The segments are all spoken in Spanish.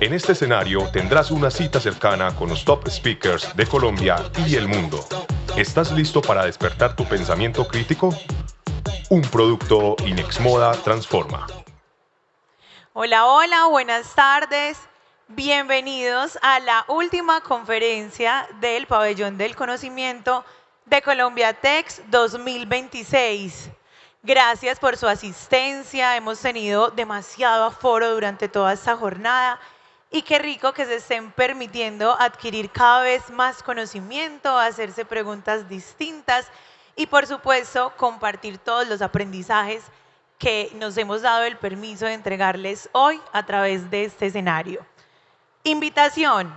En este escenario tendrás una cita cercana con los top speakers de Colombia y el mundo. ¿Estás listo para despertar tu pensamiento crítico? Un producto Inexmoda transforma. Hola, hola, buenas tardes. Bienvenidos a la última conferencia del Pabellón del Conocimiento de Colombia Tex 2026. Gracias por su asistencia. Hemos tenido demasiado aforo durante toda esta jornada y qué rico que se estén permitiendo adquirir cada vez más conocimiento, hacerse preguntas distintas y por supuesto compartir todos los aprendizajes que nos hemos dado el permiso de entregarles hoy a través de este escenario. Invitación.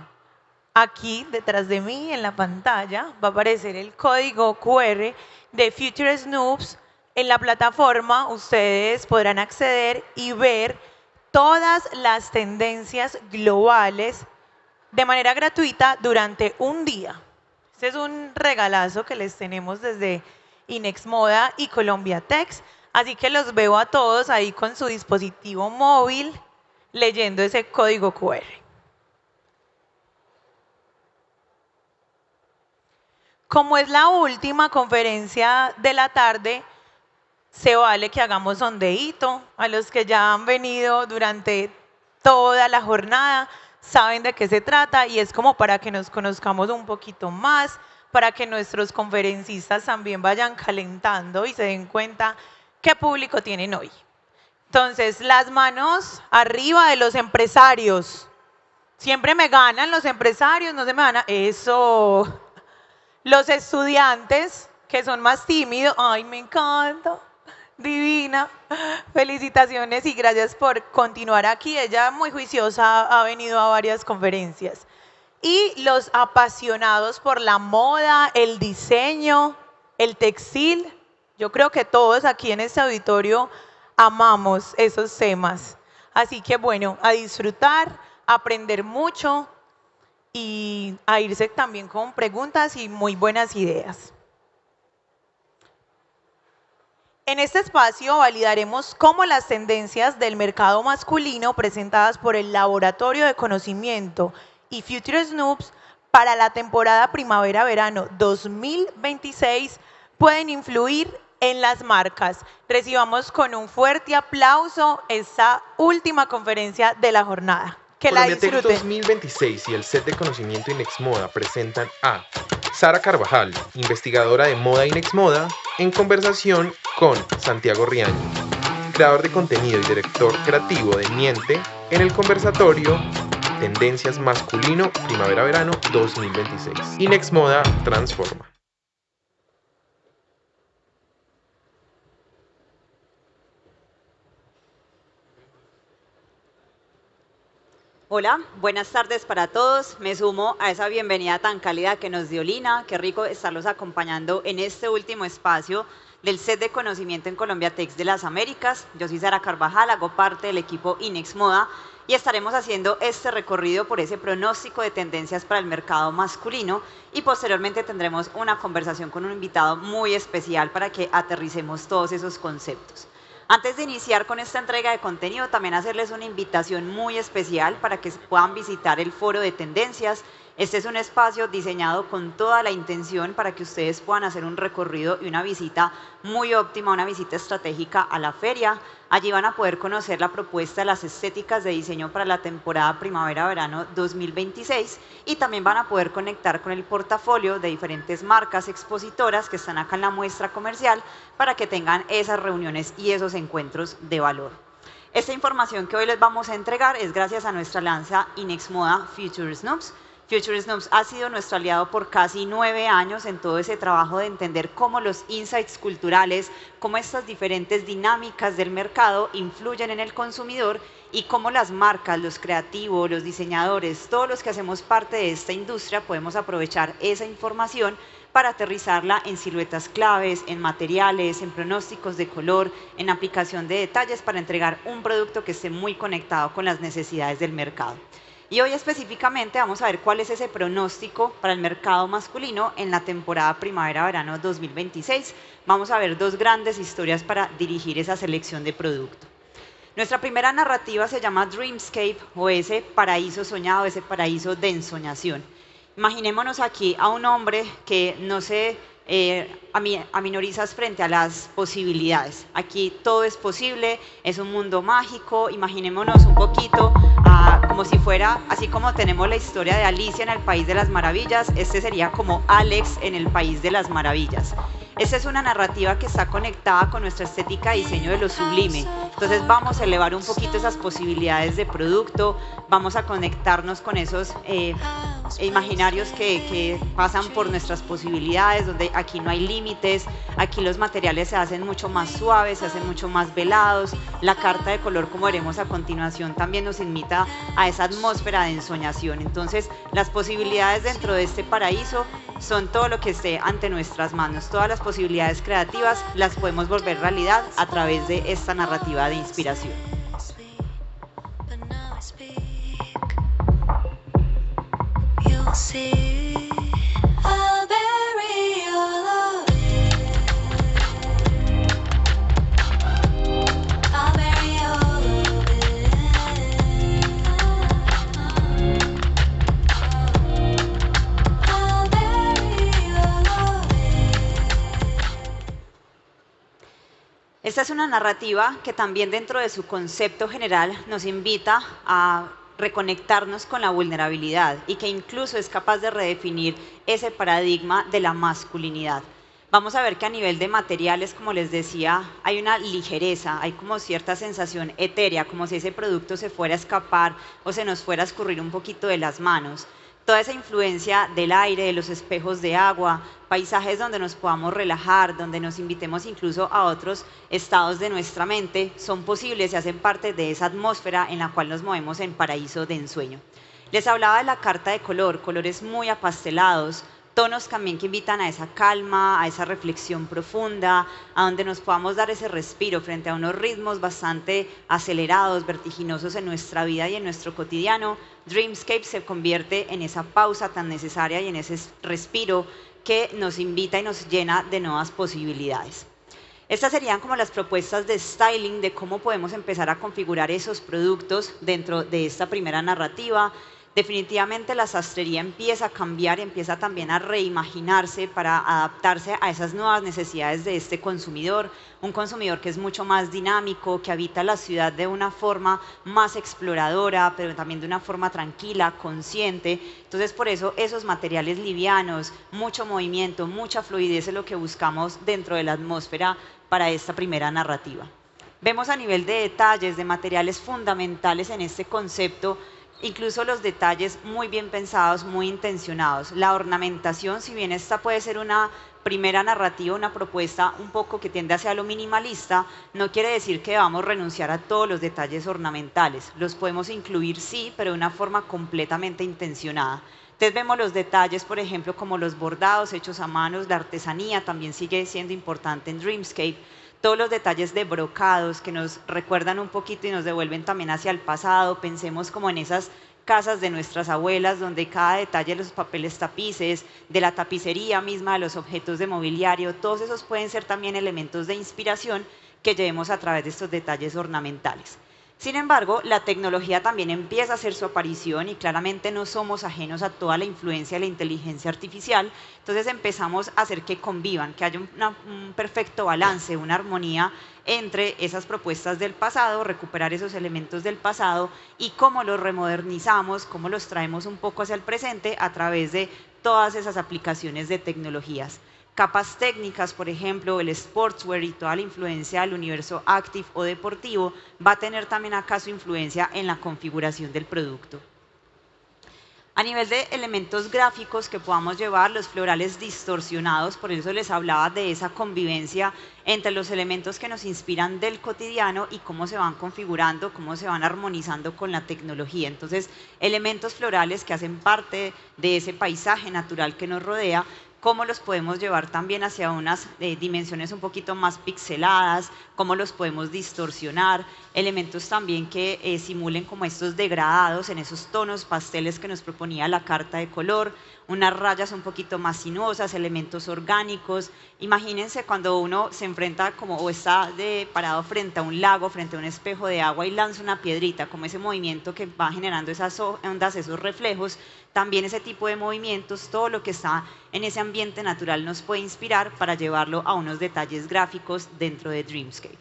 Aquí detrás de mí en la pantalla va a aparecer el código QR de Future Snoops. En la plataforma ustedes podrán acceder y ver todas las tendencias globales de manera gratuita durante un día. Este es un regalazo que les tenemos desde Inexmoda y Colombia Tex. Así que los veo a todos ahí con su dispositivo móvil leyendo ese código QR. Como es la última conferencia de la tarde, se vale que hagamos sondeíto. A los que ya han venido durante toda la jornada saben de qué se trata y es como para que nos conozcamos un poquito más, para que nuestros conferencistas también vayan calentando y se den cuenta qué público tienen hoy. Entonces, las manos arriba de los empresarios. Siempre me ganan los empresarios, no se me ganan. Eso. Los estudiantes, que son más tímidos. Ay, me encanta. Divina. Felicitaciones y gracias por continuar aquí. Ella, muy juiciosa, ha venido a varias conferencias. Y los apasionados por la moda, el diseño, el textil. Yo creo que todos aquí en este auditorio amamos esos temas. Así que bueno, a disfrutar, a aprender mucho y a irse también con preguntas y muy buenas ideas. En este espacio validaremos cómo las tendencias del mercado masculino presentadas por el Laboratorio de Conocimiento y Future Snoops para la temporada primavera-verano 2026 pueden influir en las marcas. Recibamos con un fuerte aplauso esta última conferencia de la jornada. Que la disfruten. Colombia Tech 2026 y el set de conocimiento Inexmoda presentan a Sara Carvajal, investigadora de moda Inexmoda, en conversación con Santiago Riaño, creador de contenido y director creativo de Miente, en el conversatorio Tendencias Masculino Primavera-Verano 2026. Inexmoda transforma. Hola, buenas tardes para todos. Me sumo a esa bienvenida tan cálida que nos dio Lina. Qué rico estarlos acompañando en este último espacio del set de conocimiento en Colombia Tex de las Américas. Yo soy Sara Carvajal, hago parte del equipo Inexmoda y estaremos haciendo este recorrido por ese pronóstico de tendencias para el mercado masculino y posteriormente tendremos una conversación con un invitado muy especial para que aterricemos todos esos conceptos. Antes de iniciar con esta entrega de contenido, también hacerles una invitación muy especial para que puedan visitar el foro de tendencias. Este es un espacio diseñado con toda la intención para que ustedes puedan hacer un recorrido y una visita muy óptima, una visita estratégica a la feria. Allí van a poder conocer la propuesta de las estéticas de diseño para la temporada primavera-verano 2026 y también van a poder conectar con el portafolio de diferentes marcas expositoras que están acá en la muestra comercial para que tengan esas reuniones y esos encuentros de valor. Esta información que hoy les vamos a entregar es gracias a nuestra alianza Inexmoda Future Snoops. Future Snoops ha sido nuestro aliado por casi 9 años en todo ese trabajo de entender cómo los insights culturales, cómo estas diferentes dinámicas del mercado influyen en el consumidor y cómo las marcas, los creativos, los diseñadores, todos los que hacemos parte de esta industria podemos aprovechar esa información para aterrizarla en siluetas claves, en materiales, en pronósticos de color, en aplicación de detalles para entregar un producto que esté muy conectado con las necesidades del mercado. Y hoy específicamente vamos a ver cuál es ese pronóstico para el mercado masculino en la temporada primavera-verano 2026. Vamos a ver dos grandes historias para dirigir esa selección de producto. Nuestra primera narrativa se llama Dreamscape, o ese paraíso soñado, ese paraíso de ensoñación. Imaginémonos aquí a un hombre que no se aminoriza frente a las posibilidades. Aquí todo es posible, es un mundo mágico. Imaginémonos un poquito como si fuera, así como tenemos la historia de Alicia en el País de las Maravillas, este sería como Alex en el País de las Maravillas. Esta es una narrativa que está conectada con nuestra estética de diseño de lo sublime. Entonces vamos a elevar un poquito esas posibilidades de producto, vamos a conectarnos con esos imaginarios que pasan por nuestras posibilidades, donde aquí no hay límites, aquí los materiales se hacen mucho más suaves, se hacen mucho más velados. La carta de color, como veremos a continuación, también nos invita a esa atmósfera de ensoñación. Entonces, las posibilidades dentro de este paraíso son todo lo que esté ante nuestras manos. Todas las posibilidades creativas las podemos volver realidad a través de esta narrativa de inspiración. Esta es una narrativa que también dentro de su concepto general nos invita a reconectarnos con la vulnerabilidad y que incluso es capaz de redefinir ese paradigma de la masculinidad. Vamos a ver que a nivel de materiales, como les decía, hay una ligereza, hay como cierta sensación etérea, como si ese producto se fuera a escapar o se nos fuera a escurrir un poquito de las manos. Toda esa influencia del aire, de los espejos de agua, paisajes donde nos podamos relajar, donde nos invitemos incluso a otros estados de nuestra mente, son posibles y hacen parte de esa atmósfera en la cual nos movemos en paraíso de ensueño. Les hablaba de la carta de color, colores muy apastelados, tonos también que invitan a esa calma, a esa reflexión profunda, a donde nos podamos dar ese respiro frente a unos ritmos bastante acelerados, vertiginosos en nuestra vida y en nuestro cotidiano. Dreamscape se convierte en esa pausa tan necesaria y en ese respiro que nos invita y nos llena de nuevas posibilidades. Estas serían como las propuestas de styling de cómo podemos empezar a configurar esos productos dentro de esta primera narrativa. Definitivamente la sastrería empieza a cambiar, empieza también a reimaginarse para adaptarse a esas nuevas necesidades de este consumidor, un consumidor que es mucho más dinámico, que habita la ciudad de una forma más exploradora, pero también de una forma tranquila, consciente. Entonces, por eso esos materiales livianos, mucho movimiento, mucha fluidez es lo que buscamos dentro de la atmósfera para esta primera narrativa. Vemos a nivel de detalles, de materiales fundamentales en este concepto, incluso los detalles muy bien pensados, muy intencionados. La ornamentación, si bien esta puede ser una primera narrativa, una propuesta un poco que tiende hacia lo minimalista, no quiere decir que debamos renunciar a todos los detalles ornamentales. Los podemos incluir, sí, pero de una forma completamente intencionada. Entonces vemos los detalles, por ejemplo, como los bordados hechos a manos, la artesanía también sigue siendo importante en Dreamscape. Todos los detalles de brocados que nos recuerdan un poquito y nos devuelven también hacia el pasado. Pensemos como en esas casas de nuestras abuelas, donde cada detalle de los papeles tapices, de la tapicería misma, de los objetos de mobiliario, todos esos pueden ser también elementos de inspiración que llevemos a través de estos detalles ornamentales. Sin embargo, la tecnología también empieza a hacer su aparición y claramente no somos ajenos a toda la influencia de la inteligencia artificial. Entonces empezamos a hacer que convivan, que haya un perfecto balance, una armonía entre esas propuestas del pasado, recuperar esos elementos del pasado y cómo los remodernizamos, cómo los traemos un poco hacia el presente a través de todas esas aplicaciones de tecnologías. Capas técnicas, por ejemplo, el sportswear y toda la influencia del universo active o deportivo va a tener también acá su influencia en la configuración del producto. A nivel de elementos gráficos que podamos llevar, los florales distorsionados, por eso les hablaba de esa convivencia entre los elementos que nos inspiran del cotidiano y cómo se van configurando, cómo se van armonizando con la tecnología. Entonces, elementos florales que hacen parte de ese paisaje natural que nos rodea, cómo los podemos llevar también hacia unas dimensiones un poquito más pixeladas, cómo los podemos distorsionar, elementos también que simulen como estos degradados en esos tonos pasteles que nos proponía la carta de color, unas rayas un poquito más sinuosas, elementos orgánicos. Imagínense cuando uno se enfrenta como o está parado frente a un lago, frente a un espejo de agua y lanza una piedrita, como ese movimiento que va generando esas ondas, esos reflejos. También ese tipo de movimientos, todo lo que está en ese ambiente natural nos puede inspirar para llevarlo a unos detalles gráficos dentro de Dreamscape.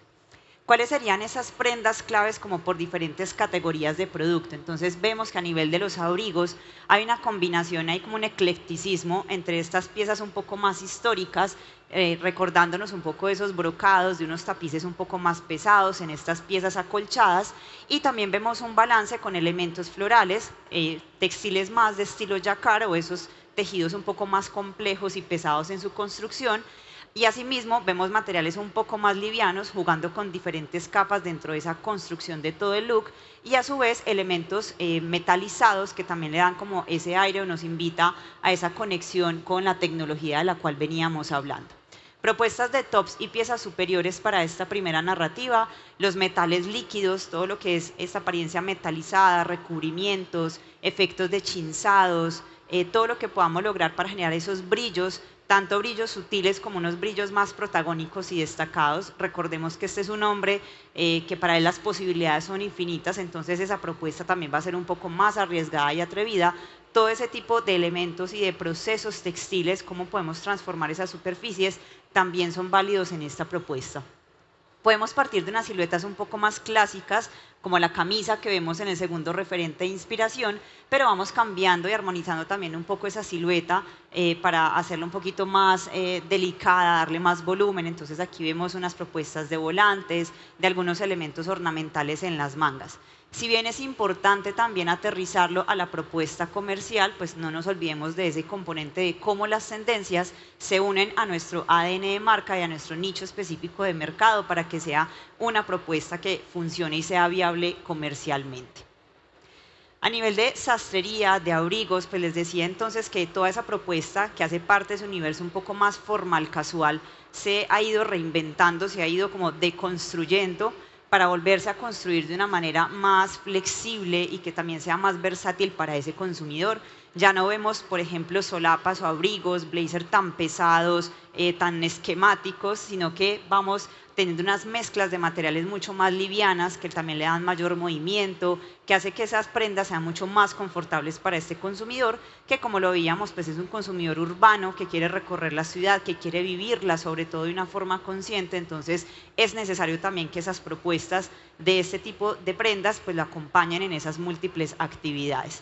¿Cuáles serían esas prendas claves como por diferentes categorías de producto? Entonces vemos que a nivel de los abrigos hay una combinación, hay como un eclecticismo entre estas piezas un poco más históricas, recordándonos un poco de esos brocados, de unos tapices un poco más pesados en estas piezas acolchadas, y también vemos un balance con elementos florales, textiles más de estilo jacquard o esos tejidos un poco más complejos y pesados en su construcción. Y asimismo vemos materiales un poco más livianos jugando con diferentes capas dentro de esa construcción de todo el look, y a su vez elementos metalizados que también le dan como ese aire o nos invita a esa conexión con la tecnología de la cual veníamos hablando. Propuestas de tops y piezas superiores para esta primera narrativa, los metales líquidos, todo lo que es esta apariencia metalizada, recubrimientos, efectos de chinzados, todo lo que podamos lograr para generar esos brillos, tanto brillos sutiles como unos brillos más protagónicos y destacados. Recordemos que este es un hombre que para él las posibilidades son infinitas, entonces esa propuesta también va a ser un poco más arriesgada y atrevida. Todo ese tipo de elementos y de procesos textiles, cómo podemos transformar esas superficies, también son válidos en esta propuesta. Podemos partir de unas siluetas un poco más clásicas, como la camisa que vemos en el segundo referente de inspiración, pero vamos cambiando y armonizando también un poco esa silueta para hacerla un poquito más delicada, darle más volumen. Entonces aquí vemos unas propuestas de volantes, de algunos elementos ornamentales en las mangas. Si bien es importante también aterrizarlo a la propuesta comercial, pues no nos olvidemos de ese componente de cómo las tendencias se unen a nuestro ADN de marca y a nuestro nicho específico de mercado para que sea una propuesta que funcione y sea viable comercialmente. A nivel de sastrería, de abrigos, pues les decía entonces que toda esa propuesta que hace parte de ese universo un poco más formal, casual, se ha ido reinventando, se ha ido como deconstruyendo para volverse a construir de una manera más flexible y que también sea más versátil para ese consumidor. Ya no vemos, por ejemplo, solapas o abrigos, blazer tan pesados, tan esquemáticos, sino que vamos teniendo unas mezclas de materiales mucho más livianas que también le dan mayor movimiento, que hace que esas prendas sean mucho más confortables para este consumidor, que como lo veíamos, pues es un consumidor urbano que quiere recorrer la ciudad, que quiere vivirla sobre todo de una forma consciente. Entonces es necesario también que esas propuestas de este tipo de prendas pues lo acompañen en esas múltiples actividades.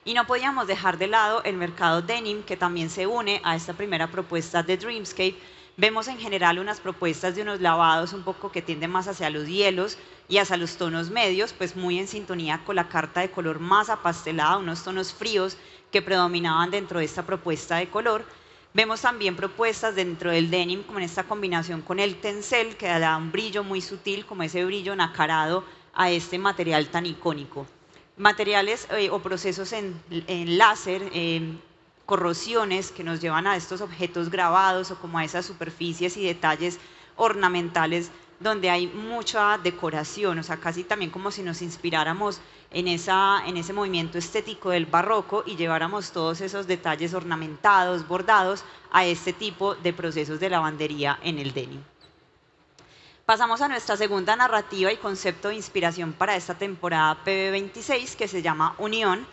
Y no podíamos dejar de lado el mercado denim, que también se une a esta primera propuesta de Dreamscape. Vemos en general unas propuestas de unos lavados un poco que tienden más hacia los hielos y hacia los tonos medios, pues muy en sintonía con la carta de color más apastelada, unos tonos fríos que predominaban dentro de esta propuesta de color. Vemos también propuestas dentro del denim, como en esta combinación con el tencel, que da un brillo muy sutil, como ese brillo nacarado a este material tan icónico. Materiales o procesos en láser, corrosiones que nos llevan a estos objetos grabados o como a esas superficies y detalles ornamentales donde hay mucha decoración, o sea, casi también como si nos inspiráramos en ese movimiento estético del barroco y lleváramos todos esos detalles ornamentados, bordados a este tipo de procesos de lavandería en el denim. Pasamos a nuestra segunda narrativa y concepto de inspiración para esta temporada PB26, que se llama Unión.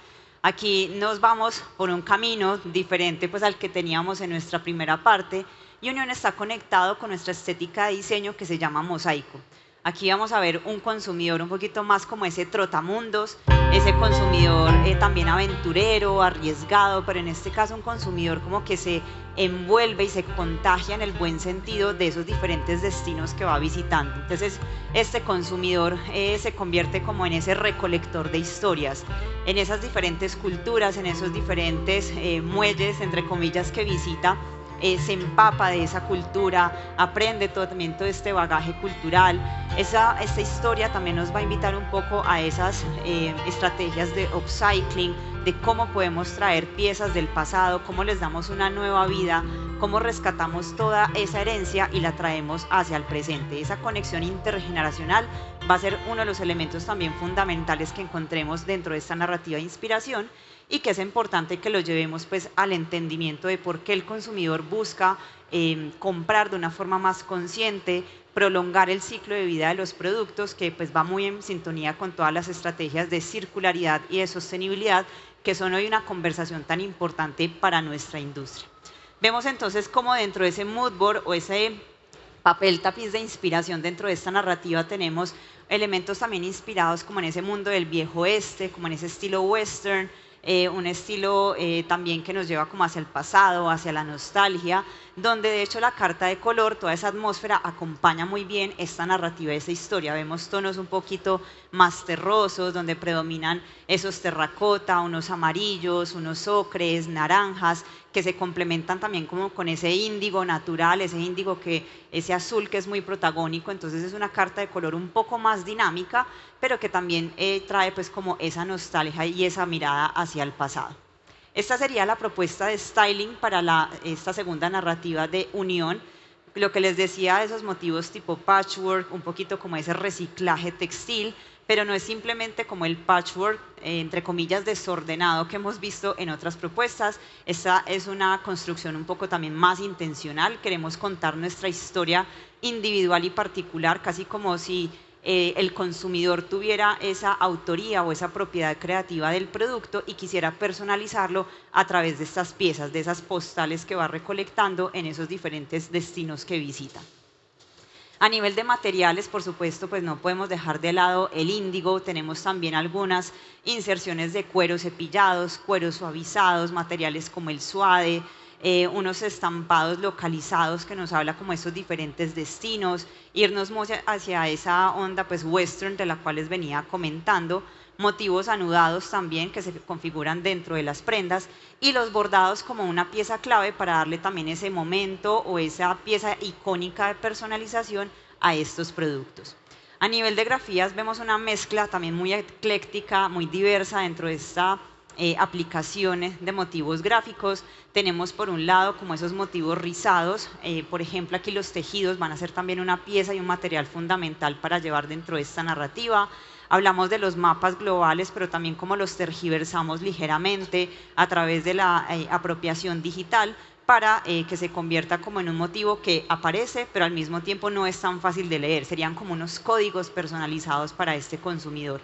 Aquí nos vamos por un camino diferente pues, al que teníamos en nuestra primera parte, y Unión está conectado con nuestra estética de diseño que se llama Mosaico. Aquí vamos a ver un consumidor un poquito más como ese trotamundos, ese consumidor también aventurero, arriesgado, pero en este caso un consumidor como que se envuelve y se contagia en el buen sentido de esos diferentes destinos que va visitando. Entonces este consumidor se convierte como en ese recolector de historias, en esas diferentes culturas, en esos diferentes muelles, entre comillas, que visita, se empapa de esa cultura, aprende también todo este bagaje cultural. Esta historia también nos va a invitar un poco a esas estrategias de upcycling, de cómo podemos traer piezas del pasado, cómo les damos una nueva vida, cómo rescatamos toda esa herencia y la traemos hacia el presente. Esa conexión intergeneracional va a ser uno de los elementos también fundamentales que encontremos dentro de esta narrativa de inspiración, y que es importante que lo llevemos pues al entendimiento de por qué el consumidor busca comprar de una forma más consciente, prolongar el ciclo de vida de los productos, que pues va muy en sintonía con todas las estrategias de circularidad y de sostenibilidad que son hoy una conversación tan importante para nuestra industria. Vemos entonces cómo dentro de ese mood board o ese papel tapiz de inspiración dentro de esta narrativa tenemos elementos también inspirados como en ese mundo del viejo oeste, como en ese estilo western, un estilo también que nos lleva como hacia el pasado, hacia la nostalgia, donde de hecho la carta de color, toda esa atmósfera acompaña muy bien esta narrativa, esa historia. Vemos tonos un poquito más terrosos, donde predominan esos terracota, unos amarillos, unos ocres, naranjas, que se complementan también como con ese índigo natural, ese azul que es muy protagónico. Entonces es una carta de color un poco más dinámica, pero que también trae pues como esa nostalgia y esa mirada hacia el pasado. Esta sería la propuesta de styling para esta segunda narrativa de unión. Lo que les decía, esos motivos tipo patchwork, un poquito como ese reciclaje textil, pero no es simplemente como el patchwork, entre comillas, desordenado que hemos visto en otras propuestas. Esta es una construcción un poco también más intencional. Queremos contar nuestra historia individual y particular, casi como si el consumidor tuviera esa autoría o esa propiedad creativa del producto y quisiera personalizarlo a través de estas piezas, de esas postales que va recolectando en esos diferentes destinos que visita. A nivel de materiales, por supuesto, pues no podemos dejar de lado el índigo. Tenemos también algunas inserciones de cueros cepillados, cueros suavizados, materiales como el suade, unos estampados localizados que nos habla como esos diferentes destinos, irnos hacia esa onda pues western de la cual les venía comentando, motivos anudados también que se configuran dentro de las prendas, y los bordados como una pieza clave para darle también ese momento o esa pieza icónica de personalización a estos productos. A nivel de grafías vemos una mezcla también muy ecléctica, muy diversa dentro de esta aplicaciones de motivos gráficos. Tenemos por un lado como esos motivos rizados, por ejemplo aquí los tejidos van a ser también una pieza y un material fundamental para llevar dentro de esta narrativa. Hablamos de los mapas globales, pero también como los tergiversamos ligeramente a través de la apropiación digital para que se convierta como en un motivo que aparece, pero al mismo tiempo no es tan fácil de leer. Serían como unos códigos personalizados para este consumidor.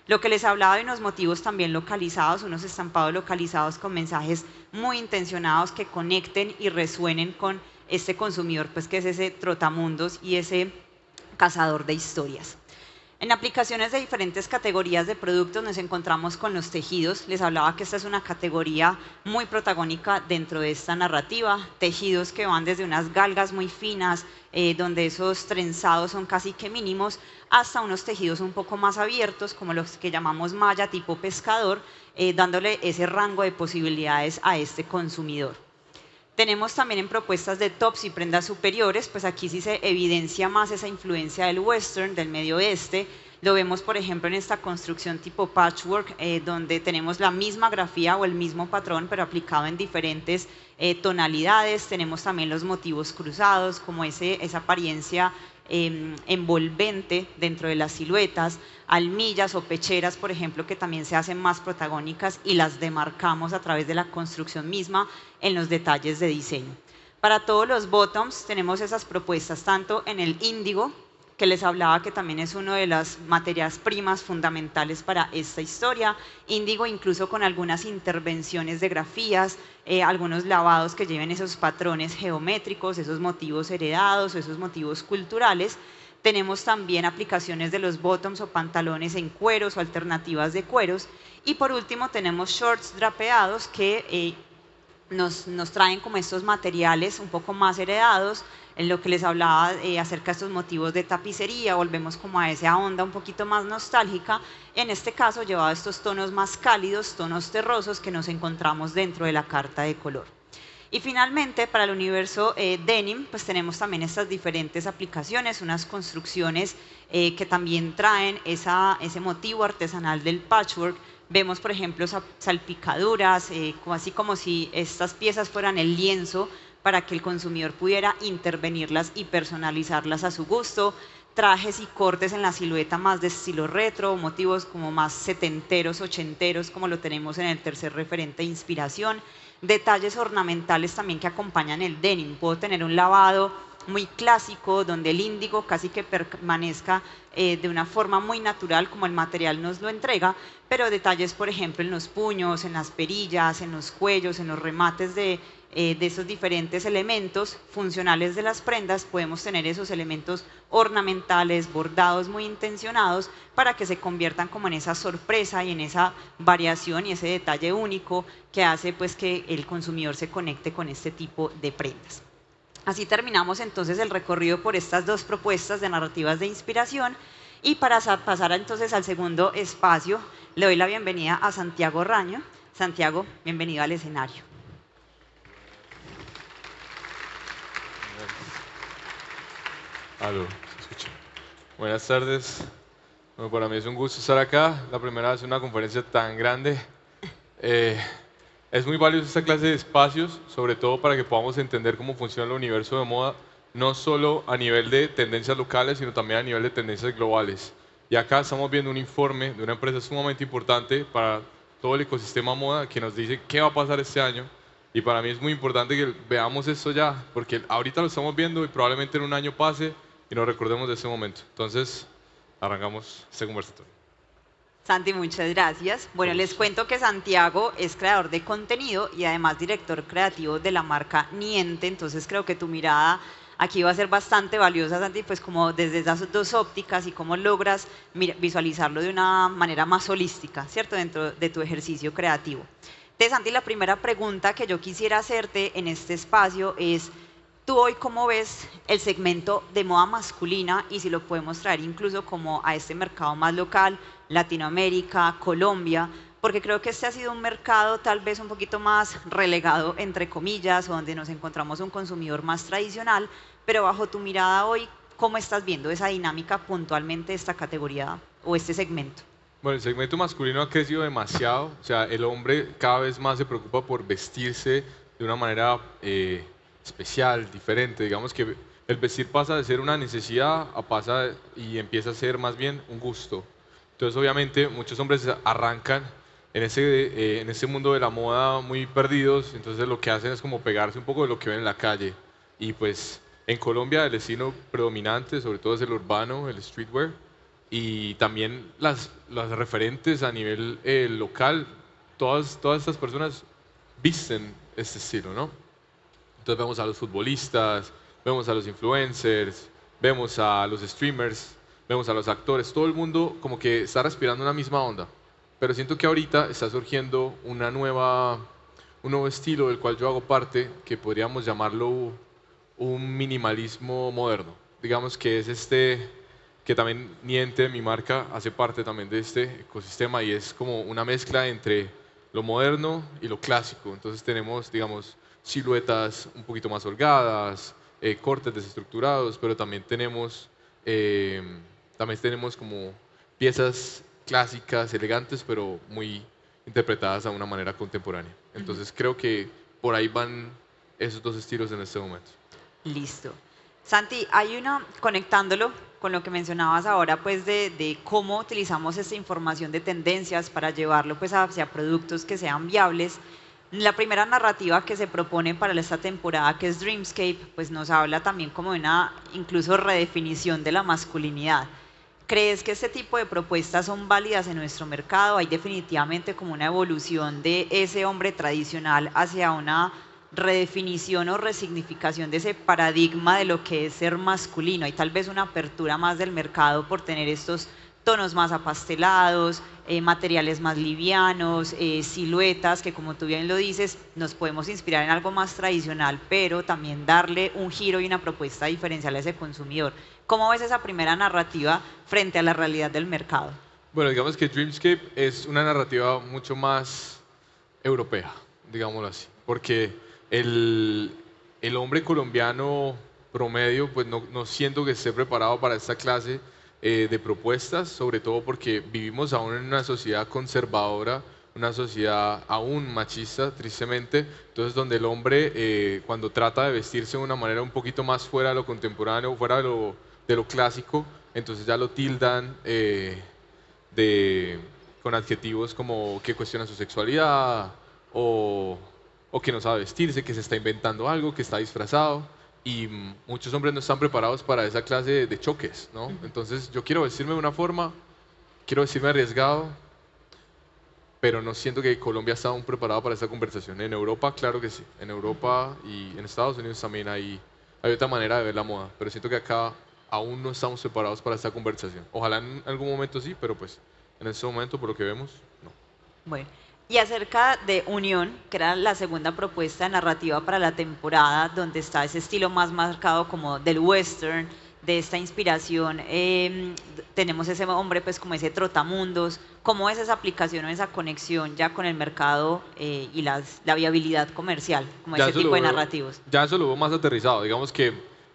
Lo que les hablaba de unos motivos también localizados, unos estampados localizados con mensajes muy intencionados que conecten y resuenen con este consumidor, pues que es ese trotamundos y ese cazador de historias. En aplicaciones de diferentes categorías de productos nos encontramos con los tejidos. Les hablaba que esta es una categoría muy protagónica dentro de esta narrativa. Tejidos que van desde unas galgas muy finas, donde esos trenzados son casi que mínimos, hasta unos tejidos un poco más abiertos, como los que llamamos malla tipo pescador, dándole ese rango de posibilidades a este consumidor. Tenemos también en propuestas de tops y prendas superiores, pues aquí sí se evidencia más esa influencia del western, del medio oeste. Lo vemos, por ejemplo, en esta construcción tipo patchwork, donde tenemos la misma grafía o el mismo patrón, pero aplicado en diferentes tonalidades. Tenemos también los motivos cruzados, como esa apariencia envolvente dentro de las siluetas, almillas o pecheras, por ejemplo, que también se hacen más protagónicas y las demarcamos a través de la construcción misma en los detalles de diseño. Para todos los bottoms tenemos esas propuestas, tanto en el índigo, que les hablaba que también es uno de las materias primas fundamentales para esta historia, índigo incluso con algunas intervenciones de grafías, algunos lavados que lleven esos patrones geométricos, esos motivos heredados o esos motivos culturales. Tenemos también aplicaciones de los bottoms o pantalones en cueros o alternativas de cueros. Y por último tenemos shorts drapeados que nos traen como estos materiales un poco más heredados, en lo que les hablaba acerca de estos motivos de tapicería. Volvemos como a esa onda un poquito más nostálgica, en este caso llevado a estos tonos más cálidos, tonos terrosos que nos encontramos dentro de la carta de color. Y finalmente, para el universo denim, pues tenemos también estas diferentes aplicaciones, unas construcciones que también traen ese motivo artesanal del patchwork. Vemos, por ejemplo, salpicaduras, así como si estas piezas fueran el lienzo para que el consumidor pudiera intervenirlas y personalizarlas a su gusto. Trajes y cortes en la silueta más de estilo retro, motivos como más setenteros, ochenteros, como lo tenemos en el tercer referente de inspiración. Detalles ornamentales también que acompañan el denim. Puedo tener un lavado muy clásico, donde el índigo casi que permanezca de una forma muy natural como el material nos lo entrega, pero detalles, por ejemplo, en los puños, en las perillas, en los cuellos, en los remates de esos diferentes elementos funcionales de las prendas, podemos tener esos elementos ornamentales, bordados muy intencionados, para que se conviertan como en esa sorpresa y en esa variación y ese detalle único que hace pues que el consumidor se conecte con este tipo de prendas. Así terminamos entonces el recorrido por estas dos propuestas de narrativas de inspiración, y para pasar entonces al segundo espacio, le doy la bienvenida a Santiago Raño. Santiago, bienvenido al escenario. Aló, ¿se escucha? Buenas tardes. Bueno, para mí es un gusto estar acá. La primera vez en una conferencia tan grande. Es muy valiosa esta clase de espacios, sobre todo para que podamos entender cómo funciona el universo de moda, no solo a nivel de tendencias locales, sino también a nivel de tendencias globales. Y acá estamos viendo un informe de una empresa sumamente importante para todo el ecosistema moda que nos dice qué va a pasar este año. Y para mí es muy importante que veamos esto ya, porque ahorita lo estamos viendo y probablemente en un año pase y nos recordemos de ese momento. Entonces, arrancamos este conversatorio. Santi, muchas gracias. Bueno, les cuento que Santiago es creador de contenido y además director creativo de la marca Niente, entonces creo que tu mirada aquí va a ser bastante valiosa, Santi, pues como desde esas dos ópticas y cómo logras visualizarlo de una manera más holística, ¿cierto?, dentro de tu ejercicio creativo. Entonces, Santi, la primera pregunta que yo quisiera hacerte en este espacio es: ¿tú hoy cómo ves el segmento de moda masculina, y si lo podemos traer incluso como a este mercado más local, Latinoamérica, Colombia? Porque creo que este ha sido un mercado tal vez un poquito más relegado, entre comillas, donde nos encontramos un consumidor más tradicional, pero bajo tu mirada hoy, ¿cómo estás viendo esa dinámica puntualmente de esta categoría o este segmento? Bueno, el segmento masculino ha crecido demasiado, o sea, el hombre cada vez más se preocupa por vestirse de una manera especial, diferente. Digamos que el vestir pasa de ser una necesidad y empieza a ser más bien un gusto. Entonces, obviamente, muchos hombres arrancan en ese mundo de la moda muy perdidos, entonces lo que hacen es como pegarse un poco de lo que ven en la calle. Y pues en Colombia el estilo predominante, sobre todo, es el urbano, el streetwear, y también las referentes a nivel local, todas estas personas visten este estilo, ¿no? Entonces vemos a los futbolistas, vemos a los influencers, vemos a los streamers, vemos a los actores, todo el mundo como que está respirando una misma onda. Pero siento que ahorita está surgiendo un nuevo estilo del cual yo hago parte, que podríamos llamarlo un minimalismo moderno. Digamos que es que también Niente, mi marca, hace parte también de este ecosistema, y es como una mezcla entre lo moderno y lo clásico. Entonces tenemos, digamos, siluetas un poquito más holgadas, cortes desestructurados, pero también tenemos como piezas clásicas, elegantes, pero muy interpretadas a una manera contemporánea. Entonces creo que por ahí van esos dos estilos en este momento. Listo. Santi, conectándolo con lo que mencionabas ahora, pues de cómo utilizamos esta información de tendencias para llevarlo pues hacia productos que sean viables. La primera narrativa que se propone para esta temporada, que es Dreamscape, pues nos habla también como de una incluso redefinición de la masculinidad. ¿Crees que este tipo de propuestas son válidas en nuestro mercado? ¿Hay definitivamente como una evolución de ese hombre tradicional hacia una redefinición o resignificación de ese paradigma de lo que es ser masculino? ¿Hay tal vez una apertura más del mercado por tener estos tonos más apastelados, materiales más livianos, siluetas que, como tú bien lo dices, nos podemos inspirar en algo más tradicional, pero también darle un giro y una propuesta diferencial a ese consumidor? ¿Cómo ves esa primera narrativa frente a la realidad del mercado? Bueno, digamos que Dreamscape es una narrativa mucho más europea, digámoslo así, porque el hombre colombiano promedio, pues no siento que esté preparado para esta clase de propuestas, sobre todo porque vivimos aún en una sociedad conservadora, una sociedad aún machista, tristemente, entonces donde el hombre cuando trata de vestirse de una manera un poquito más fuera de lo contemporáneo, fuera de lo clásico, entonces ya lo tildan con adjetivos como que cuestiona su sexualidad o que no sabe vestirse, que se está inventando algo, que está disfrazado. Y muchos hombres no están preparados para esa clase de choques, ¿no? Entonces yo quiero vestirme de una forma, quiero vestirme arriesgado, pero no siento que Colombia está aún preparado para esta conversación. En Europa, claro que sí. En Europa y en Estados Unidos también hay otra manera de ver la moda, pero siento que acá aún no estamos preparados para esta conversación. Ojalá en algún momento sí, pero pues en este momento, por lo que vemos, no. Bueno, y acerca de Unión, que era la segunda propuesta narrativa para la temporada, donde está ese estilo más marcado como del western, de esta inspiración, tenemos ese hombre pues como ese trotamundos. ¿Cómo es esa aplicación o esa conexión ya con el mercado y la viabilidad comercial, como ese tipo de narrativos? Ya eso lo veo más aterrizado. Digamos que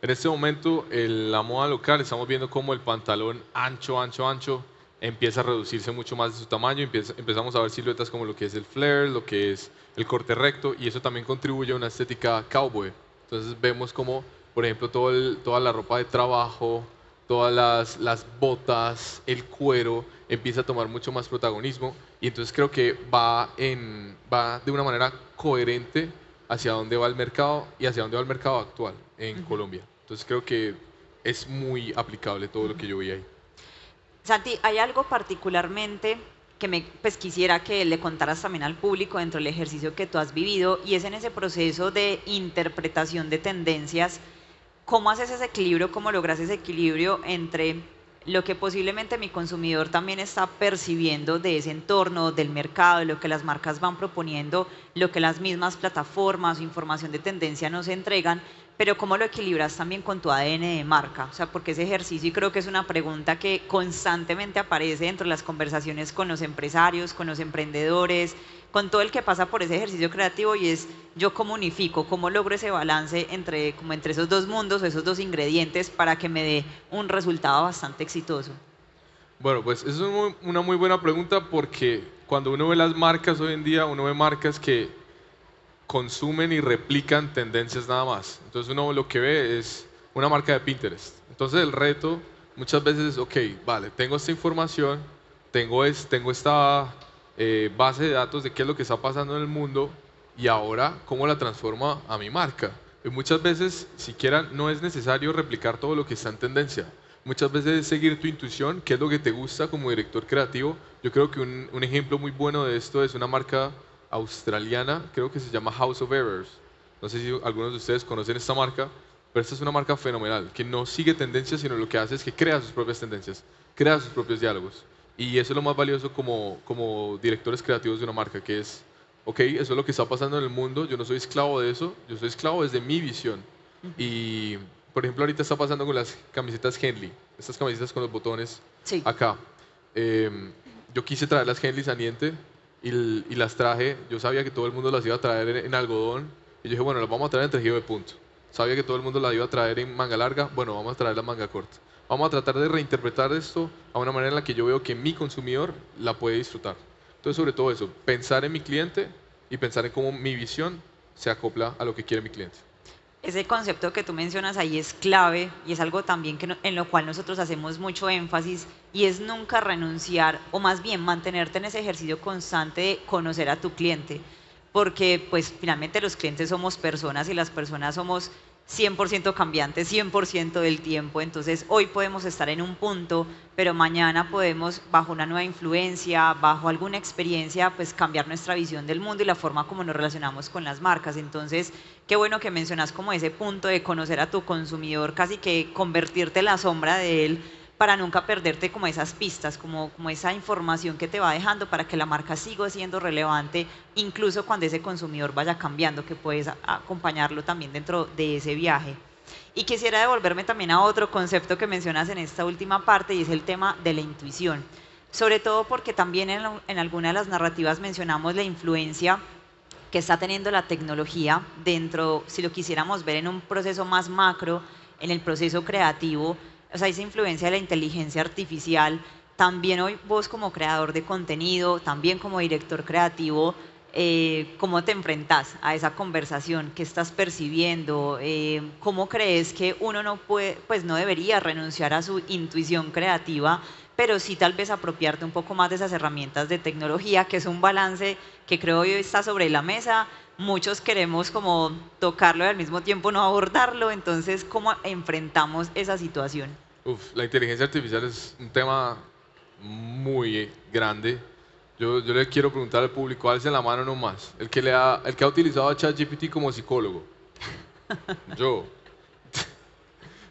en este momento en la moda local estamos viendo cómo el pantalón ancho empieza a reducirse mucho más de su tamaño, empezamos a ver siluetas como lo que es el flare, lo que es el corte recto, y eso también contribuye a una estética cowboy. Entonces vemos como, por ejemplo, toda la ropa de trabajo, todas las botas, el cuero, empieza a tomar mucho más protagonismo, y entonces creo que va de una manera coherente hacia dónde va el mercado y hacia dónde va el mercado actual en Colombia. Entonces creo que es muy aplicable todo lo que yo vi ahí. Santi, ¿hay algo particularmente que pues quisiera que le contaras también al público dentro del ejercicio que tú has vivido, y es en ese proceso de interpretación de tendencias? ¿Cómo haces ese equilibrio, cómo logras ese equilibrio entre lo que posiblemente mi consumidor también está percibiendo de ese entorno, del mercado, de lo que las marcas van proponiendo, lo que las mismas plataformas o información de tendencia nos entregan, pero cómo lo equilibras también con tu ADN de marca? O sea, porque ese ejercicio, y creo que es una pregunta que constantemente aparece dentro de las conversaciones con los empresarios, con los emprendedores, con todo el que pasa por ese ejercicio creativo, y es: yo cómo unifico, cómo logro ese balance entre esos dos mundos, esos dos ingredientes, para que me dé un resultado bastante exitoso. Bueno, pues eso es una muy buena pregunta, porque cuando uno ve las marcas hoy en día, uno ve marcas que consumen y replican tendencias nada más. Entonces uno lo que ve es una marca de Pinterest. Entonces el reto muchas veces es: ok, vale, tengo esta información, tengo esta base de datos de qué es lo que está pasando en el mundo, y ahora cómo la transforma a mi marca. Y muchas veces siquiera no es necesario replicar todo lo que está en tendencia. Muchas veces es seguir tu intuición, qué es lo que te gusta como director creativo. Yo creo que un ejemplo muy bueno de esto es una marca australiana, creo que se llama House of Errors. No sé si algunos de ustedes conocen esta marca, pero esta es una marca fenomenal, que no sigue tendencias, sino lo que hace es que crea sus propias tendencias, crea sus propios diálogos. Y eso es lo más valioso como directores creativos de una marca, que es: ok, eso es lo que está pasando en el mundo, yo no soy esclavo de eso, yo soy esclavo desde mi visión. Y, por ejemplo, ahorita está pasando con las camisetas Henley, estas camisetas con los botones acá. Yo quise traer las Henleys a Niente, y las traje. Yo sabía que todo el mundo las iba a traer en algodón, y yo dije: bueno, las vamos a traer en tejido de punto. Sabía que todo el mundo las iba a traer en manga larga, bueno, vamos a traer la manga corta. Vamos a tratar de reinterpretar esto a una manera en la que yo veo que mi consumidor la puede disfrutar. Entonces, sobre todo eso, pensar en mi cliente y pensar en cómo mi visión se acopla a lo que quiere mi cliente. Ese concepto que tú mencionas ahí es clave, y es algo también en lo cual nosotros hacemos mucho énfasis, y es nunca renunciar, o más bien mantenerte en ese ejercicio constante de conocer a tu cliente, porque pues finalmente los clientes somos personas, y las personas somos 100% cambiantes, 100% del tiempo. Entonces hoy podemos estar en un punto, pero mañana podemos, bajo una nueva influencia, bajo alguna experiencia, pues cambiar nuestra visión del mundo y la forma como nos relacionamos con las marcas. Entonces, qué bueno que mencionas como ese punto de conocer a tu consumidor, casi que convertirte en la sombra de él, para nunca perderte como esas pistas, como esa información que te va dejando para que la marca siga siendo relevante, incluso cuando ese consumidor vaya cambiando, que puedes acompañarlo también dentro de ese viaje. Y quisiera devolverme también a otro concepto que mencionas en esta última parte, y es el tema de la intuición. Sobre todo porque también en alguna de las narrativas mencionamos la influencia que está teniendo la tecnología dentro, si lo quisiéramos ver en un proceso más macro, en el proceso creativo, o sea, esa influencia de la inteligencia artificial, también hoy vos como creador de contenido, también como director creativo, ¿cómo te enfrentas a esa conversación? ¿Qué estás percibiendo? ¿Cómo crees que uno no puede, pues no debería renunciar a su intuición creativa, pero sí tal vez apropiarte un poco más de esas herramientas de tecnología, que es un balance que creo hoy está sobre la mesa? Muchos queremos como tocarlo y al mismo tiempo no abordarlo, entonces, ¿cómo enfrentamos esa situación? Uf, la inteligencia artificial es un tema muy grande. Yo le quiero preguntar al público, alce la mano nomás, el que ha utilizado a ChatGPT como psicólogo. Yo.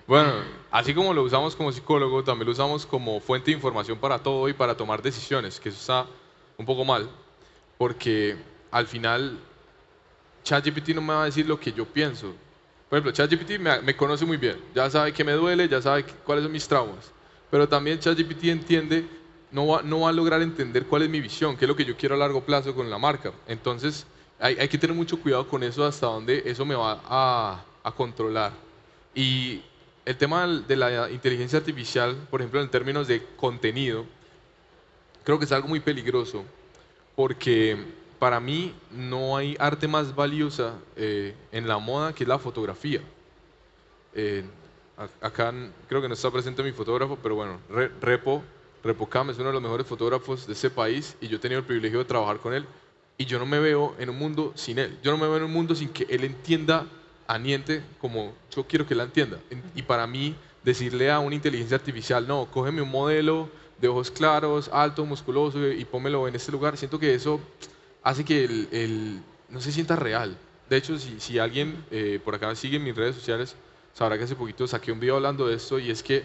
Bueno, así como lo usamos como psicólogo, también lo usamos como fuente de información para todo y para tomar decisiones, que eso está un poco mal, porque al final ChatGPT no me va a decir lo que yo pienso. Por ejemplo, ChatGPT me conoce muy bien, ya sabe qué me duele, ya sabe cuáles son mis traumas, pero también ChatGPT entiende, no va a lograr entender cuál es mi visión, qué es lo que yo quiero a largo plazo con la marca. Entonces, hay que tener mucho cuidado con eso, hasta dónde eso me va a controlar. Y el tema de la inteligencia artificial, por ejemplo, en términos de contenido, creo que es algo muy peligroso, porque para mí no hay arte más valiosa en la moda que es la fotografía. Acá creo que no está presente mi fotógrafo, pero bueno, Repo Cam es uno de los mejores fotógrafos de este país y yo he tenido el privilegio de trabajar con él y yo no me veo en un mundo sin él. Yo no me veo en un mundo sin que él entienda a Niente como yo quiero que la entienda. Y para mí, decirle a una inteligencia artificial, no, cógeme un modelo de ojos claros, alto, musculoso y pónmelo en este lugar, siento que eso hace que no se sienta real. De hecho, si alguien por acá sigue en mis redes sociales, sabrá que hace poquito saqué un video hablando de esto y es que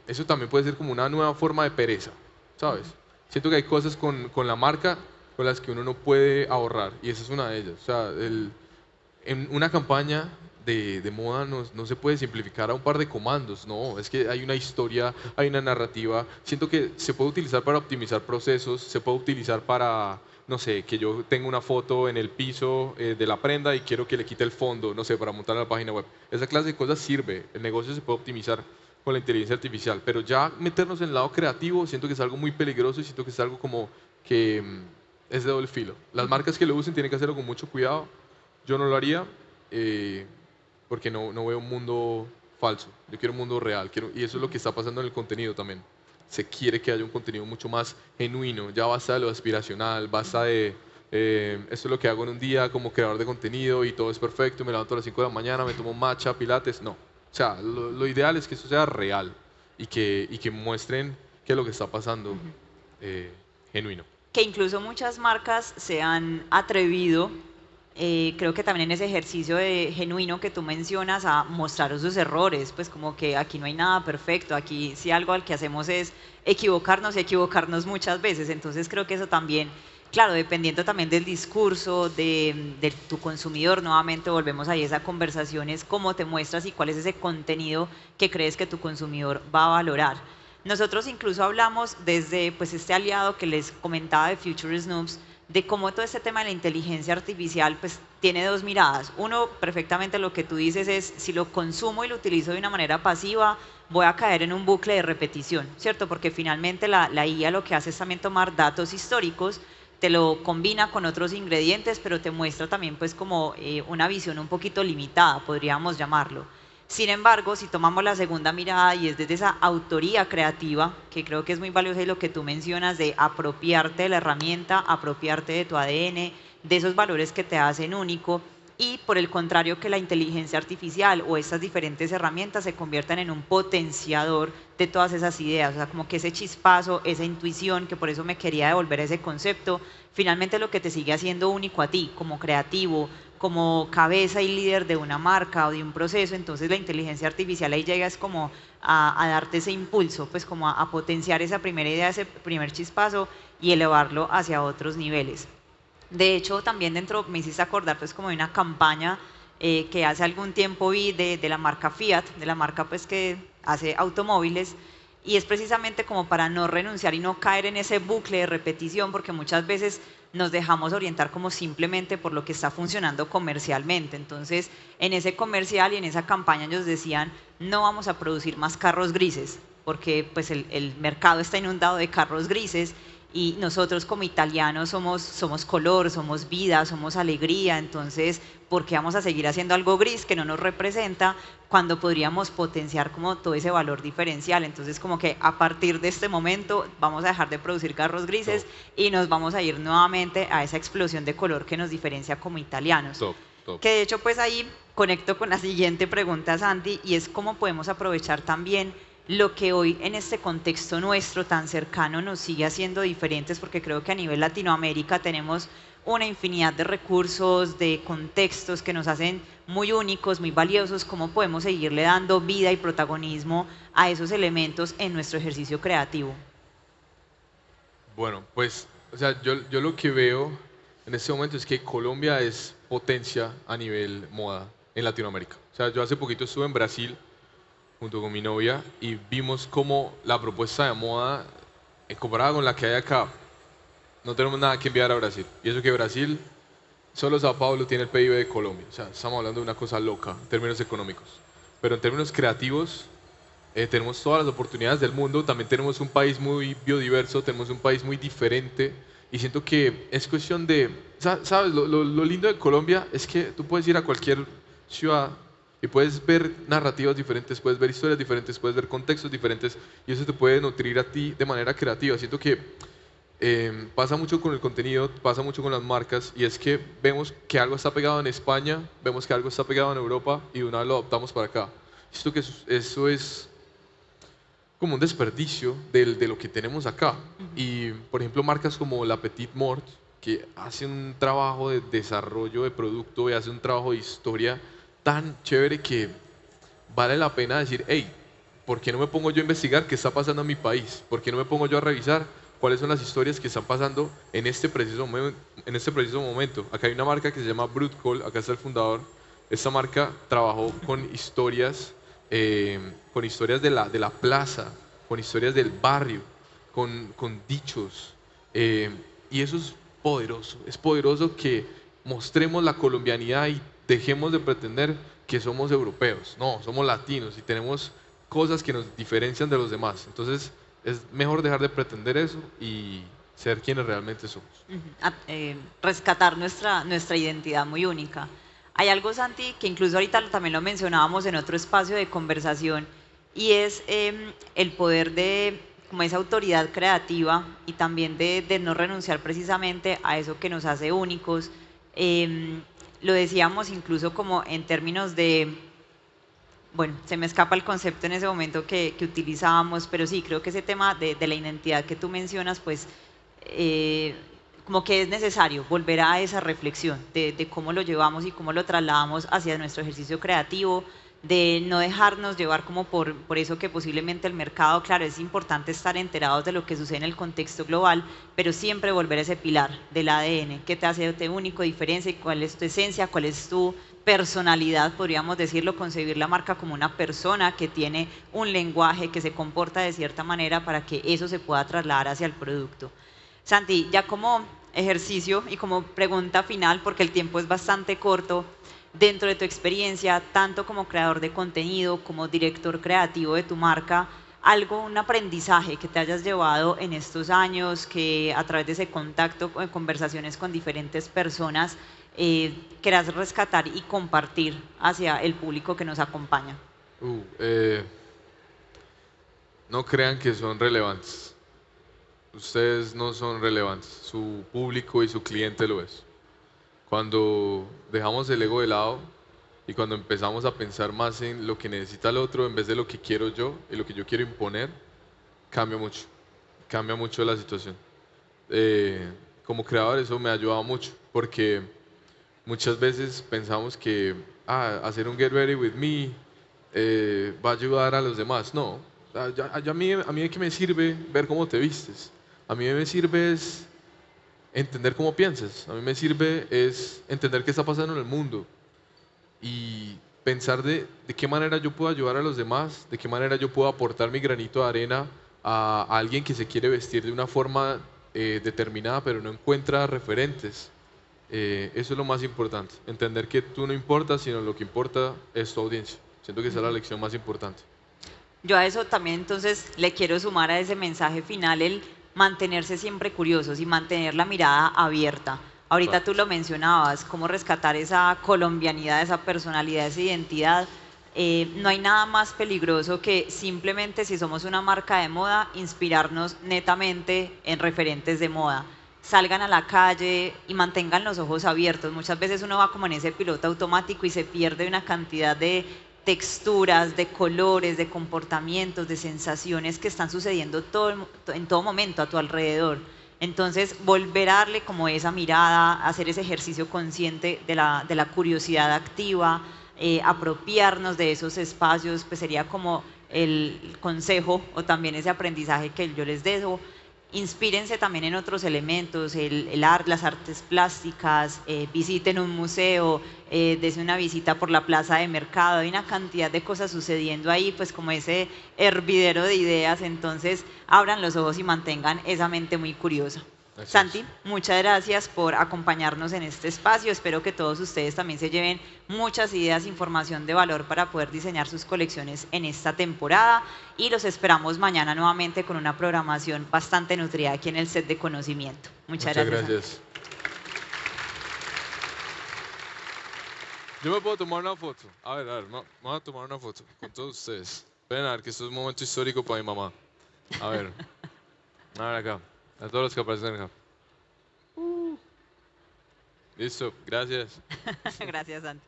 eso también puede ser como una nueva forma de pereza, ¿sabes? Siento que hay cosas con la marca con las que uno no puede ahorrar y esa es una de ellas. O sea, en una campaña de moda no se puede simplificar a un par de comandos, no, es que hay una historia, hay una narrativa. Siento que se puede utilizar para optimizar procesos, se puede utilizar para, no sé, que yo tenga una foto en el piso de la prenda y quiero que le quite el fondo, no sé, para montar la página web. Esa clase de cosas sirve, el negocio se puede optimizar con la inteligencia artificial, pero ya meternos en el lado creativo siento que es algo muy peligroso y siento que es algo como que es de doble filo. Las marcas que lo usen tienen que hacerlo con mucho cuidado. Yo no lo haría porque no veo un mundo falso. Yo quiero un mundo real y eso es lo que está pasando en el contenido también. Se quiere que haya un contenido mucho más genuino. Ya basta de lo aspiracional, basta de esto es lo que hago en un día como creador de contenido y todo es perfecto, me levanto a las 5 de la mañana, me tomo un matcha, pilates. No. O sea, lo ideal es que eso sea real y que muestren qué es lo que está pasando genuino. Que incluso muchas marcas se han atrevido, creo que también en ese ejercicio de genuino que tú mencionas, a mostrar sus errores, pues como que aquí no hay nada perfecto, aquí si algo al que hacemos es equivocarnos muchas veces, entonces creo que eso también, claro, dependiendo también del discurso de tu consumidor, nuevamente volvemos ahí a esa conversación, es cómo te muestras y cuál es ese contenido que crees que tu consumidor va a valorar. Nosotros incluso hablamos desde pues, este aliado que les comentaba de Future Snoops, de cómo todo este tema de la inteligencia artificial pues, tiene dos miradas. Uno, perfectamente lo que tú dices es, si lo consumo y lo utilizo de una manera pasiva, voy a caer en un bucle de repetición, ¿cierto? Porque finalmente la IA lo que hace es también tomar datos históricos, te lo combina con otros ingredientes, pero te muestra también pues como una visión un poquito limitada, podríamos llamarlo. Sin embargo, si tomamos la segunda mirada y es desde esa autoría creativa, que creo que es muy valiosa y lo que tú mencionas de apropiarte de la herramienta, apropiarte de tu ADN, de esos valores que te hacen único, y por el contrario que la inteligencia artificial o estas diferentes herramientas se conviertan en un potenciador de todas esas ideas, o sea, como que ese chispazo, esa intuición, que por eso me quería devolver a ese concepto, finalmente lo que te sigue haciendo único a ti, como creativo, como cabeza y líder de una marca o de un proceso, entonces la inteligencia artificial ahí llega es como a darte ese impulso, pues como a potenciar esa primera idea, ese primer chispazo y elevarlo hacia otros niveles. De hecho, también dentro, me hiciste acordar pues como de una campaña que hace algún tiempo vi de la marca Fiat, de la marca pues que hace automóviles, y es precisamente como para no renunciar y no caer en ese bucle de repetición, porque muchas veces nos dejamos orientar como simplemente por lo que está funcionando comercialmente. Entonces, en ese comercial y en esa campaña ellos decían, no vamos a producir más carros grises, porque pues el mercado está inundado de carros grises, y nosotros como italianos somos color, somos vida, somos alegría. Entonces, ¿por qué vamos a seguir haciendo algo gris que no nos representa cuando podríamos potenciar como todo ese valor diferencial? Entonces, como que a partir de este momento vamos a dejar de producir carros grises y nos vamos a ir nuevamente a esa explosión de color que nos diferencia como italianos. Que de hecho, pues ahí conecto con la siguiente pregunta, Santi, y es cómo podemos aprovechar también lo que hoy en este contexto nuestro tan cercano nos sigue haciendo diferentes, porque creo que a nivel Latinoamérica tenemos una infinidad de recursos, de contextos que nos hacen muy únicos, muy valiosos. ¿Cómo podemos seguirle dando vida y protagonismo a esos elementos en nuestro ejercicio creativo? Bueno, pues, o sea, yo lo que veo en este momento es que Colombia es potencia a nivel moda en Latinoamérica. O sea, yo hace poquito estuve en Brasil junto con mi novia y vimos cómo la propuesta de moda, comparada con la que hay acá, no tenemos nada que enviar a Brasil. Y eso que Brasil, solo Sao Paulo tiene el PIB de Colombia. O sea, estamos hablando de una cosa loca en términos económicos. Pero en términos creativos, tenemos todas las oportunidades del mundo. También tenemos un país muy biodiverso, tenemos un país muy diferente. Y siento que es cuestión de, ¿sabes? Lo lindo de Colombia es que tú puedes ir a cualquier ciudad y puedes ver narrativas diferentes, puedes ver historias diferentes, puedes ver contextos diferentes, y eso te puede nutrir a ti de manera creativa. Siento que pasa mucho con el contenido, pasa mucho con las marcas, y es que vemos que algo está pegado en España, vemos que algo está pegado en Europa, y de una vez lo adoptamos para acá. Siento que eso es como un desperdicio de lo que tenemos acá. Y, por ejemplo, marcas como La Petite Mort, que hace un trabajo de desarrollo de producto y hace un trabajo de historia tan chévere que vale la pena decir, hey, ¿por qué no me pongo yo a investigar qué está pasando en mi país? ¿Por qué no me pongo yo a revisar cuáles son las historias que están pasando en este preciso momento? Acá hay una marca que se llama Brutcol, acá está el fundador. Esta marca trabajó con historias de la plaza, con historias del barrio, con dichos. Y eso es poderoso que mostremos la colombianidad y dejemos de pretender que somos europeos. No, somos latinos y tenemos cosas que nos diferencian de los demás. Entonces es mejor dejar de pretender eso y ser quienes realmente somos. Rescatar nuestra identidad muy única. Hay algo, Santi, que incluso ahorita también lo mencionábamos en otro espacio de conversación, y es el poder de como esa autoridad creativa y también de no renunciar precisamente a eso que nos hace únicos. Lo decíamos incluso como en términos de, bueno, se me escapa el concepto en ese momento que utilizábamos, pero sí, creo que ese tema de la identidad que tú mencionas, pues como que es necesario volver a esa reflexión de cómo lo llevamos y cómo lo trasladamos hacia nuestro ejercicio creativo, de no dejarnos llevar como por eso que posiblemente el mercado, claro, es importante estar enterados de lo que sucede en el contexto global, pero siempre volver a ese pilar del ADN, qué te hace único, diferencia, cuál es tu esencia, cuál es tu personalidad, podríamos decirlo, concebir la marca como una persona que tiene un lenguaje, que se comporta de cierta manera para que eso se pueda trasladar hacia el producto. Santi, ya como ejercicio y como pregunta final, porque el tiempo es bastante corto, dentro de tu experiencia, tanto como creador de contenido, como director creativo de tu marca, un aprendizaje que te hayas llevado en estos años, que a través de ese contacto, conversaciones con diferentes personas, quieras rescatar y compartir hacia el público que nos acompaña. No crean que son relevantes. Ustedes no son relevantes. Su público y su cliente lo es. Cuando dejamos el ego de lado y cuando empezamos a pensar más en lo que necesita el otro en vez de lo que quiero yo y lo que yo quiero imponer, cambia mucho la situación. Como creador eso me ha ayudado mucho, porque muchas veces pensamos que hacer un Get Ready With Me va a ayudar a los demás. No, a mí de qué me sirve ver cómo te vistes. A mí me sirve es entender cómo piensas. A mí me sirve es entender qué está pasando en el mundo. Y pensar de qué manera yo puedo ayudar a los demás, de qué manera yo puedo aportar mi granito de arena a alguien que se quiere vestir de una forma determinada pero no encuentra referentes. Eso es lo más importante, entender que tú no importas, sino lo que importa es tu audiencia. Siento que esa es la lección más importante. Yo a eso también entonces le quiero sumar a ese mensaje final el mantenerse siempre curiosos y mantener la mirada abierta. Ahorita tú lo mencionabas, cómo rescatar esa colombianidad, esa personalidad, esa identidad. No hay nada más peligroso que simplemente, si somos una marca de moda, inspirarnos netamente en referentes de moda. Salgan a la calle y mantengan los ojos abiertos. Muchas veces uno va como en ese piloto automático y se pierde una cantidad de texturas, de colores, de comportamientos, de sensaciones que están sucediendo en todo momento a tu alrededor. Entonces, volver a darle como esa mirada, hacer ese ejercicio consciente de la curiosidad activa, apropiarnos de esos espacios, pues sería como el consejo o también ese aprendizaje que yo les dejo. Inspírense también en otros elementos, las artes plásticas, visiten un museo, dense una visita por la plaza de mercado, hay una cantidad de cosas sucediendo ahí, pues como ese hervidero de ideas, entonces abran los ojos y mantengan esa mente muy curiosa. Gracias. Santi, muchas gracias por acompañarnos en este espacio. Espero que todos ustedes también se lleven muchas ideas, información de valor para poder diseñar sus colecciones en esta temporada y los esperamos mañana nuevamente con una programación bastante nutrida aquí en el set de conocimiento. Muchas gracias. Yo me puedo tomar una foto. A ver, me voy a tomar una foto con todos ustedes. Ven a ver que esto es un momento histórico para mi mamá. A ver acá. A todos los que aparecen acá. Listo, gracias. Gracias, Santi.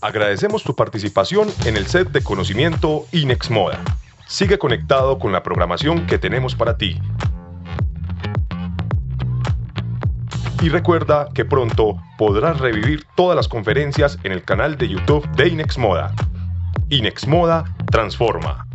Agradecemos tu participación en el set de conocimiento Inex Moda. Sigue conectado con la programación que tenemos para ti. Y recuerda que pronto podrás revivir todas las conferencias en el canal de YouTube de Inex Moda. Inex Moda transforma.